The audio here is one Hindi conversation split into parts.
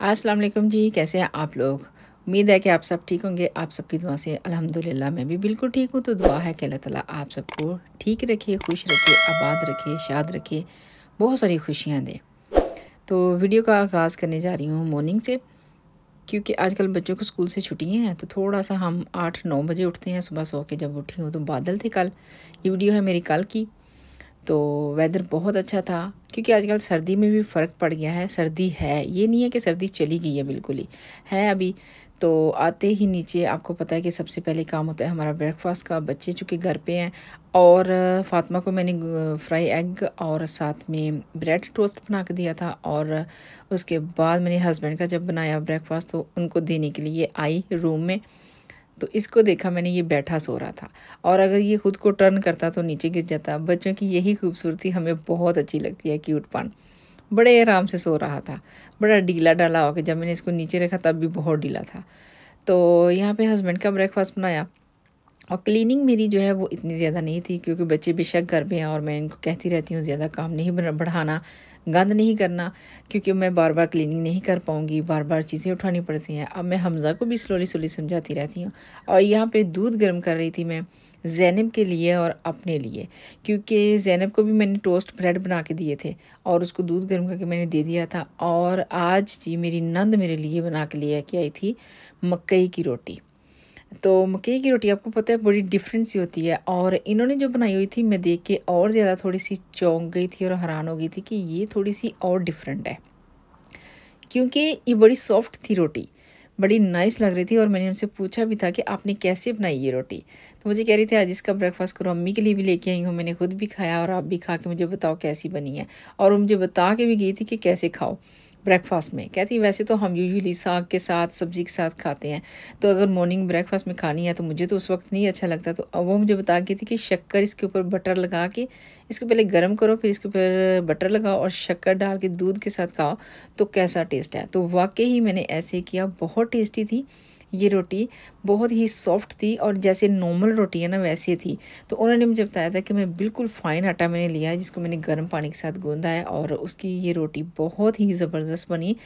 अस्सलाम वालेकुम जी, कैसे हैं आप लोग। उम्मीद है कि आप सब ठीक होंगे। आप सबकी दुआ से अल्हम्दुलिल्लाह मैं भी बिल्कुल ठीक हूँ। तो दुआ है कि अल्लाह ताला आप सबको ठीक रखे, खुश रखे, आबाद रखे, शाद रखे, बहुत सारी खुशियाँ दे। तो वीडियो का आगाज़ करने जा रही हूँ मॉर्निंग से, क्योंकि आजकल बच्चों को स्कूल से छुट्टियाँ हैं। तो थोड़ा सा हम 8-9 बजे उठते हैं सुबह। सो के जब उठी हूँ तो बादल थे कल। ये वीडियो है मेरी कल की। तो वेदर बहुत अच्छा था, क्योंकि आजकल सर्दी में भी फ़र्क पड़ गया है। सर्दी है, ये नहीं है कि सर्दी चली गई है, बिल्कुल ही है अभी। तो आते ही नीचे आपको पता है कि सबसे पहले काम होता है हमारा ब्रेकफास्ट का। बच्चे चूँकि घर पे हैं और फ़ातिमा को मैंने फ्राई एग और साथ में ब्रेड टोस्ट बना के दिया था। और उसके बाद मैंने हस्बैंड का जब बनाया ब्रेकफास्ट तो उनको देने के लिए आई रूम में। तो इसको देखा मैंने, ये बैठा सो रहा था और अगर ये खुद को टर्न करता तो नीचे गिर जाता। बच्चों की यही खूबसूरती हमें बहुत अच्छी लगती है, क्यूटपन। बड़े आराम से सो रहा था, बड़ा ढीला ढाला होकर। जब मैंने इसको नीचे रखा तब भी बहुत ढीला था। तो यहाँ पे हस्बैंड का ब्रेकफास्ट बनाया। और क्लीनिंग मेरी जो है वो इतनी ज़्यादा नहीं थी, क्योंकि बच्चे बेशक घर पे हैं और मैं इनको कहती रहती हूँ ज़्यादा काम नहीं बढ़ाना, गंद नहीं करना, क्योंकि मैं बार बार क्लीनिंग नहीं कर पाऊँगी, बार बार चीज़ें उठानी पड़ती हैं। अब मैं हमज़ा को भी स्लोली स्लोली समझाती रहती हूँ। और यहाँ पे दूध गर्म कर रही थी मैं ज़ैनब के लिए और अपने लिए, क्योंकि ज़ैनब को भी मैंने टोस्ट ब्रेड बना के दिए थे और उसको दूध गर्म करके मैंने दे दिया था। और आज जी मेरी नंद मेरे लिए बना के लिए के आई थी मकई की रोटी। तो मकई की रोटी आपको पता है बड़ी डिफरेंट सी होती है, और इन्होंने जो बनाई हुई थी मैं देख के और ज़्यादा थोड़ी सी चौंक गई थी और हैरान हो गई थी कि ये थोड़ी सी और डिफरेंट है, क्योंकि ये बड़ी सॉफ्ट थी रोटी, बड़ी नाइस लग रही थी। और मैंने उनसे पूछा भी था कि आपने कैसे बनाई ये रोटी। तो मुझे कह रही थी आज इसका ब्रेकफास्ट करो, अम्मी के लिए भी लेके आई हूँ, मैंने खुद भी खाया और आप भी खा के मुझे बताओ कैसी बनी है। और वो मुझे बता के भी गई थी कि कैसे खाओ ब्रेकफास्ट में। कहती वैसे तो हम यूजुअली साग के साथ सब्ज़ी के साथ खाते हैं, तो अगर मॉर्निंग ब्रेकफास्ट में खानी है तो मुझे तो उस वक्त नहीं अच्छा लगता। तो अब वो मुझे बता के थी कि शक्कर इसके ऊपर बटर लगा के इसको पहले गर्म करो, फिर इसके ऊपर बटर लगाओ और शक्कर डाल के दूध के साथ खाओ तो कैसा टेस्ट है। तो वाकई ही मैंने ऐसे किया, बहुत टेस्टी थी ये रोटी, बहुत ही सॉफ्ट थी और जैसे नॉर्मल रोटी है ना वैसे थी। तो उन्होंने मुझे बताया था कि मैं बिल्कुल फ़ाइन आटा मैंने लिया है, जिसको मैंने गर्म पानी के साथ गूंदा है और उसकी ये रोटी बहुत ही ज़बरदस्त बनी।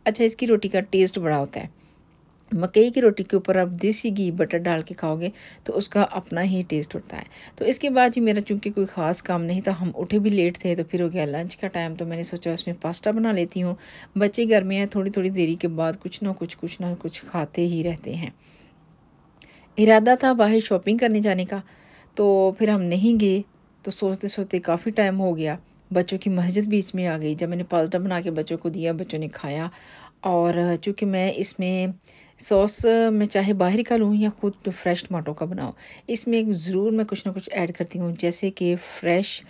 अच्छा, इसकी रोटी का टेस्ट बड़ा होता है। मकई की रोटी के ऊपर आप देसी घी बटर डाल के खाओगे तो उसका अपना ही टेस्ट होता है। तो इसके बाद जी मेरा चूँकि कोई ख़ास काम नहीं था, हम उठे भी लेट थे, तो फिर हो गया लंच का टाइम। तो मैंने सोचा उसमें पास्ता बना लेती हूँ। बच्चे घर में हैं, थोड़ी थोड़ी देरी के बाद कुछ ना कुछ खाते ही रहते हैं। इरादा था बाहर शॉपिंग करने जाने का, तो फिर हम नहीं गए। तो सोचते सोचते काफ़ी टाइम हो गया। बच्चों की मस्जिद बीच में आ गई। जब मैंने पास्ता बना के बच्चों को दिया, बच्चों ने खाया। और चूँकि मैं इसमें सॉस मैं चाहे बाहर का लूँ या खुद तो फ्रेश टमाटो का बनाऊँ, इसमें ज़रूर मैं कुछ ना कुछ ऐड करती हूँ। जैसे कि फ्रेश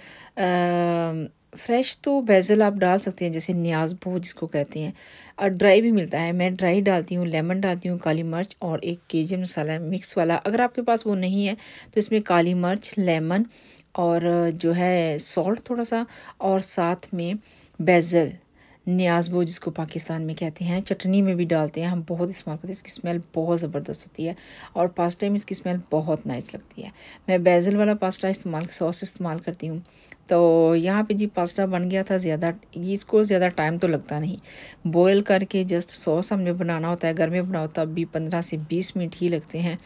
तो बेज़ल आप डाल सकते हैं, जैसे न्याज़ भो जिसको कहते हैं, और ड्राई भी मिलता है। मैं ड्राई डालती हूँ, लेमन डालती हूँ, काली मिर्च और एक केजी मसाला मिक्स वाला। अगर आपके पास वो नहीं है तो इसमें काली मिर्च, लेमन और जो है सॉल्ट थोड़ा सा, और साथ में बेज़ल, न्याज़बो जिसको पाकिस्तान में कहते हैं, चटनी में भी डालते हैं, हम बहुत इस्तेमाल करते हैं। इसकी स्मेल बहुत ज़बरदस्त होती है और पास्ता में इसकी स्मेल बहुत नाइस लगती है। मैं बेज़ल वाला पास्ता सॉस इस्तेमाल करती हूँ। तो यहाँ पे जी पास्ता बन गया था। इसको ज़्यादा टाइम तो लगता नहीं, बॉयल करके जस्ट सॉस हमने बनाना होता है। घर में बनाओ तब भी 15 से 20 मिनट ही लगते हैं,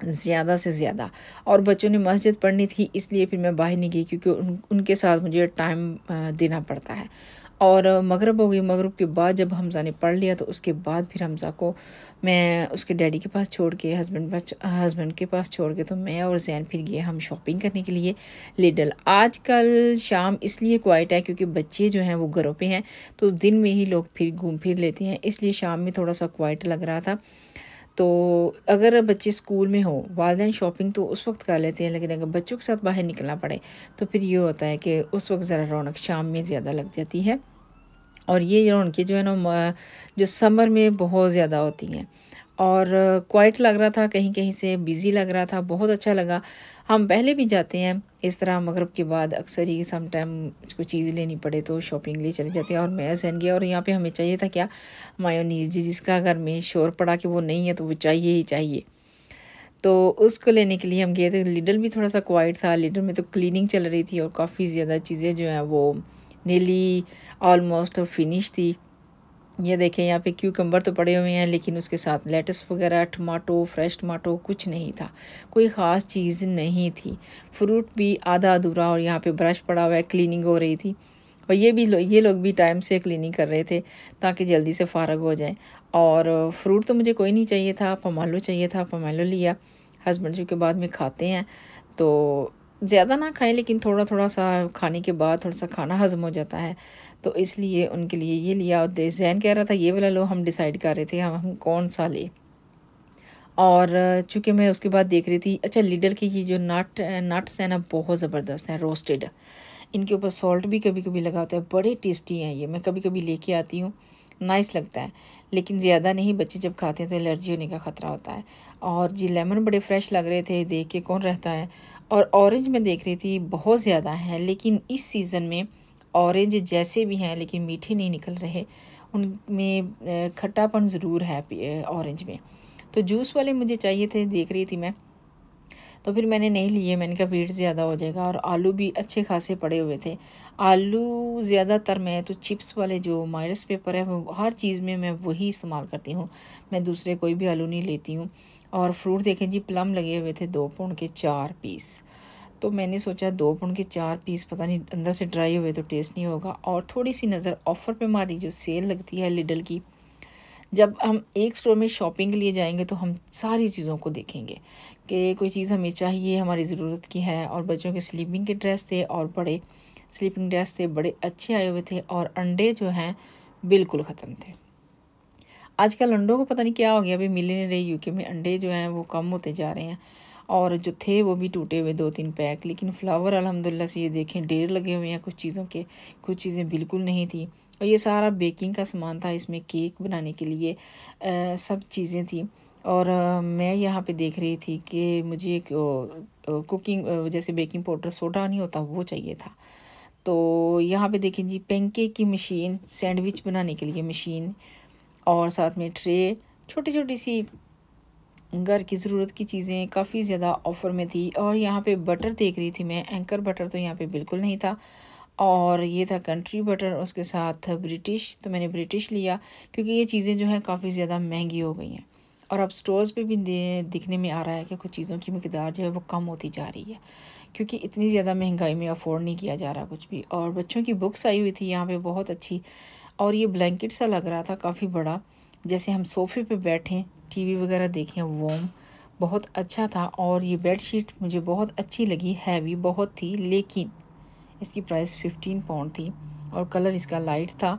ज़्यादा से ज़्यादा। और बच्चों ने मस्जिद पढ़नी थी, इसलिए फिर मैं बाहर नहीं गई, क्योंकि उनके साथ मुझे टाइम देना पड़ता है। और मगरिब हो गई। मगरिब के बाद जब हमज़ा ने पढ़ लिया तो उसके बाद फिर हमज़ा को मैं उसके डैडी के पास छोड़ के, हस्बैंड के पास छोड़ के, तो मैं और जैन फिर गए हम शॉपिंग करने के लिए लिडल। आजकल शाम इसलिए क्वाइट है क्योंकि बच्चे जो हैं वो घरों पे हैं, तो दिन में ही लोग फिर घूम फिर लेते हैं, इसलिए शाम में थोड़ा सा क्वाइट लग रहा था। तो अगर बच्चे स्कूल में हो, वालिदैन शॉपिंग तो उस वक्त कर लेते हैं, लेकिन अगर बच्चों के साथ बाहर निकलना पड़े तो फिर ये होता है कि उस वक्त ज़रा रौनक शाम में ज़्यादा लग जाती है। और ये रौनकें जो है ना जो समर में बहुत ज़्यादा होती हैं। और क्वाइट लग रहा था, कहीं कहीं से बिज़ी लग रहा था, बहुत अच्छा लगा। हम पहले भी जाते हैं इस तरह, मगरिब के बाद अक्सर ही सम टाइम कोई चीज़ लेनी पड़े तो शॉपिंग लिए चले जाते हैं। और मैं सहन गया, और यहाँ पे हमें चाहिए था क्या, मायोनीज़ जी, जिसका घर में शोर पड़ा कि वो नहीं है तो वो चाहिए ही चाहिए। तो उसको लेने के लिए हम गए थे। लिडल भी थोड़ा सा क्वाइट था। लिडल में तो क्लीनिंग चल रही थी और काफ़ी ज़्यादा चीज़ें जो हैं वो नीली ऑलमोस्ट फिनिश थी। ये देखें यहाँ पे क्यूकम्बर तो पड़े हुए हैं, लेकिन उसके साथ लेटस वगैरह, टमाटो, फ्रेश टमाटो कुछ नहीं था, कोई ख़ास चीज़ नहीं थी। फ्रूट भी आधा अधूरा, और यहाँ पे ब्रश पड़ा हुआ है, क्लीनिंग हो रही थी। और ये लोग भी टाइम से क्लीनिंग कर रहे थे ताकि जल्दी से फ़ारग हो जाएं। और फ्रूट तो मुझे कोई नहीं चाहिए था, पमालो चाहिए था, पमालो लिया। हस्बैंड जो के बाद में खाते हैं तो ज़्यादा ना खाएं, लेकिन थोड़ा थोड़ा सा खाने के बाद थोड़ा सा खाना हज़म हो जाता है, तो इसलिए उनके लिए ये लिया। और जैन कह रहा था ये वाला लो, हम डिसाइड कर रहे थे हम कौन सा ले। और चूँकि मैं उसके बाद देख रही थी, अच्छा लिडल की ये जो नट्स है ना, बहुत ज़बरदस्त है, रोस्टेड। इनके ऊपर सॉल्ट भी कभी कभी लगा होता है, बड़े टेस्टी हैं ये। मैं कभी कभी लेके आती हूँ, नाइस लगता है, लेकिन ज़्यादा नहीं, बच्चे जब खाते हैं तो एलर्जी होने का ख़तरा होता है। और जी लेमन बड़े फ्रेश लग रहे थे, देख के कौन रहता है। और ऑरेंज मैं देख रही थी बहुत ज़्यादा हैं, लेकिन इस सीज़न में ऑरेंज जैसे भी हैं लेकिन मीठे नहीं निकल रहे, उनमें खट्टापन ज़रूर है ऑरेंज में। तो जूस वाले मुझे चाहिए थे, देख रही थी मैं, तो फिर मैंने नहीं लिए। मैंने कहा वेट ज़्यादा हो जाएगा। और आलू भी अच्छे खासे पड़े हुए थे। आलू ज़्यादातर मैं तो चिप्स वाले जो माइरस पेपर है, वो हर चीज़ में मैं वही इस्तेमाल करती हूँ, मैं दूसरे कोई भी आलू नहीं लेती हूँ। और फ्रूट देखें जी, प्लम लगे हुए थे 2 पाउंड के 4 पीस। तो मैंने सोचा 2 पाउंड के 4 पीस, पता नहीं अंदर से ड्राई हुए तो टेस्ट नहीं होगा। और थोड़ी सी नज़र ऑफ़र पे मारी, जो सेल लगती है लिडल की। जब हम एक स्टोर में शॉपिंग के लिए जाएंगे तो हम सारी चीज़ों को देखेंगे कि कोई चीज़ हमें चाहिए, हमारी ज़रूरत की है। और बच्चों के स्लीपिंग के ड्रेस थे, और बड़े स्लीपिंग ड्रेस थे, बड़े अच्छे आए हुए थे। और अंडे जो हैं बिल्कुल ख़त्म थे। आजकल अंडों को पता नहीं क्या हो गया, अभी मिल नहीं रहे। यूके में अंडे जो हैं वो कम होते जा रहे हैं, और जो थे वो भी टूटे हुए 2-3 पैक। लेकिन फ्लावर अल्हम्दुलिल्लाह से ये देखें ढेर लगे हुए हैं कुछ चीज़ों के, कुछ चीज़ें बिल्कुल नहीं थी। और ये सारा बेकिंग का सामान था, इसमें केक बनाने के लिए सब चीज़ें थी। और मैं यहाँ पे देख रही थी कि मुझे एक कुकिंग जैसे बेकिंग पाउडर सोडा नहीं होता, वो चाहिए था। तो यहाँ पे देखें जी, पैनकेक की मशीन, सैंडविच बनाने के लिए मशीन, और साथ में ट्रे, छोटी छोटी सी घर की ज़रूरत की चीज़ें काफ़ी ज़्यादा ऑफ़र में थी। और यहाँ पे बटर देख रही थी मैं, एंकर बटर तो यहाँ पे बिल्कुल नहीं था, और ये था कंट्री बटर, उसके साथ ब्रिटिश। तो मैंने ब्रिटिश लिया, क्योंकि ये चीज़ें जो हैं काफ़ी ज़्यादा महंगी हो गई हैं। और अब स्टोर्स पे भी दिखने में आ रहा है कि कुछ चीज़ों की मकदार जो है वो कम होती जा रही है, क्योंकि इतनी ज़्यादा महंगाई में अफोर्ड नहीं किया जा रहा कुछ भी। और बच्चों की बुक्स आई हुई थी यहाँ पे बहुत अच्छी, और ये ब्लैंकेट सा लग रहा था काफ़ी बड़ा, जैसे हम सोफ़े पे बैठें, टीवी वगैरह देखें, वॉर्म, बहुत अच्छा था। और ये बेडशीट मुझे बहुत अच्छी लगी, हैवी बहुत थी, लेकिन इसकी प्राइस 15 पाउंड थी, और कलर इसका लाइट था।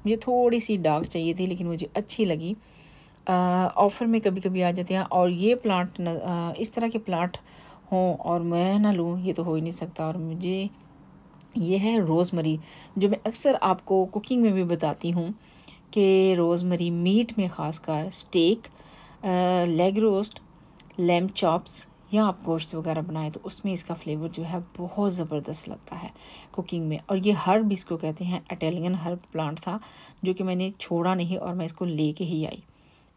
मुझे थोड़ी सी डार्क चाहिए थी, लेकिन मुझे अच्छी लगी। ऑफ़र में कभी कभी आ जाते हैं। और ये प्लांट इस तरह के प्लांट हों और मैं ना लूँ, ये तो हो ही नहीं सकता। और मुझे ये है रोज़मरी, जो मैं अक्सर आपको कुकिंग में भी बताती हूँ कि रोज़मरी मीट में ख़ासकर steak, leg roast, lamb chops, या आप गोश्त वगैरह बनाएं तो उसमें इसका फ्लेवर जो है बहुत ज़बरदस्त लगता है कुकिंग में। और ये हर्ब इसको कहते हैं, इटालियन हर्ब प्लांट था, जो कि मैंने छोड़ा नहीं और मैं इसको लेके ही आई।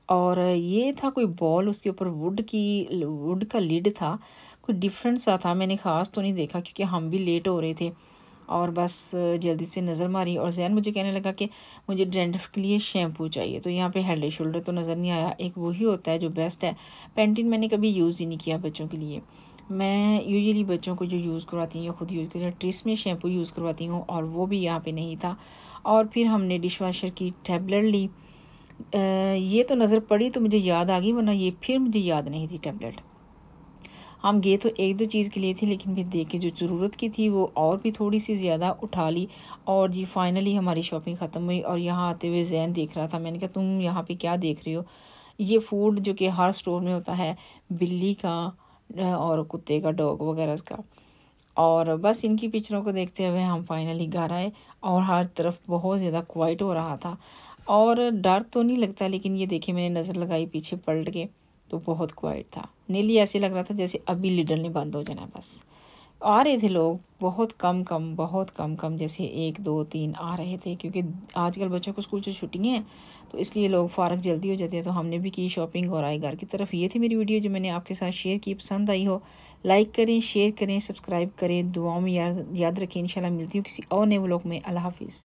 और ये था कोई बॉल, उसके ऊपर वुड का लिड था, कोई डिफरेंट सा था। मैंने ख़ास तो नहीं देखा, क्योंकि हम भी लेट हो रहे थे, और बस जल्दी से नज़र मारी। और जैन मुझे कहने लगा कि मुझे डैंड्रफ के लिए शैम्पू चाहिए, तो यहाँ पे हेड एंड शोल्डर तो नज़र नहीं आया। एक वही होता है जो बेस्ट है, पेंटिन मैंने कभी यूज़ ही नहीं किया बच्चों के लिए। मैं यूजुअली बच्चों को जो यूज़ करवाती हूँ या खुद यूज़ करती हूँ, ट्रिस्मे शैम्पू यूज़ करवाती हूँ, और वो भी यहाँ पे नहीं था। और फिर हमने डिश वाशर की टैबलेट ली। ये तो नज़र पड़ी तो मुझे याद आ गई, वरना ये फिर मुझे याद नहीं थी टैबलेट। हम गए तो 1-2 चीज़ के लिए थी, लेकिन फिर देख के जो ज़रूरत की थी वो और भी थोड़ी सी ज़्यादा उठा ली। और जी फाइनली हमारी शॉपिंग ख़त्म हुई। और यहाँ आते हुए जैन देख रहा था, मैंने कहा तुम यहाँ पे क्या देख रही हो? ये फूड जो कि हर स्टोर में होता है, बिल्ली का और कुत्ते का, डॉग वगैरह का। और बस इनकी पिक्चरों को देखते हुए हम फाइनली घर आए, और हर तरफ बहुत ज़्यादा क्वाइट हो रहा था। और डर तो नहीं लगता, लेकिन ये देखिए मैंने नज़र लगाई पीछे पलट के, तो बहुत क्वाइट था। नीली ऐसे लग रहा था जैसे अभी लिडल ने बंद हो जाना है। बस आ रहे थे लोग, बहुत कम कम, बहुत कम कम, जैसे 1-2-3 आ रहे थे, क्योंकि आजकल बच्चों को स्कूल से छुट्टियाँ हैं, तो इसलिए लोग फ़ारग जल्दी हो जाते हैं। तो हमने भी की शॉपिंग और आए घर की तरफ। ये थी मेरी वीडियो जो मैंने आपके साथ शेयर की। पसंद आई हो लाइक करें, शेयर करें, सब्सक्राइब करें, दुआओं में याद रखें। इंशाल्लाह मिलती हूँ किसी और नए व्लॉग में। अल्लाह हाफिज़।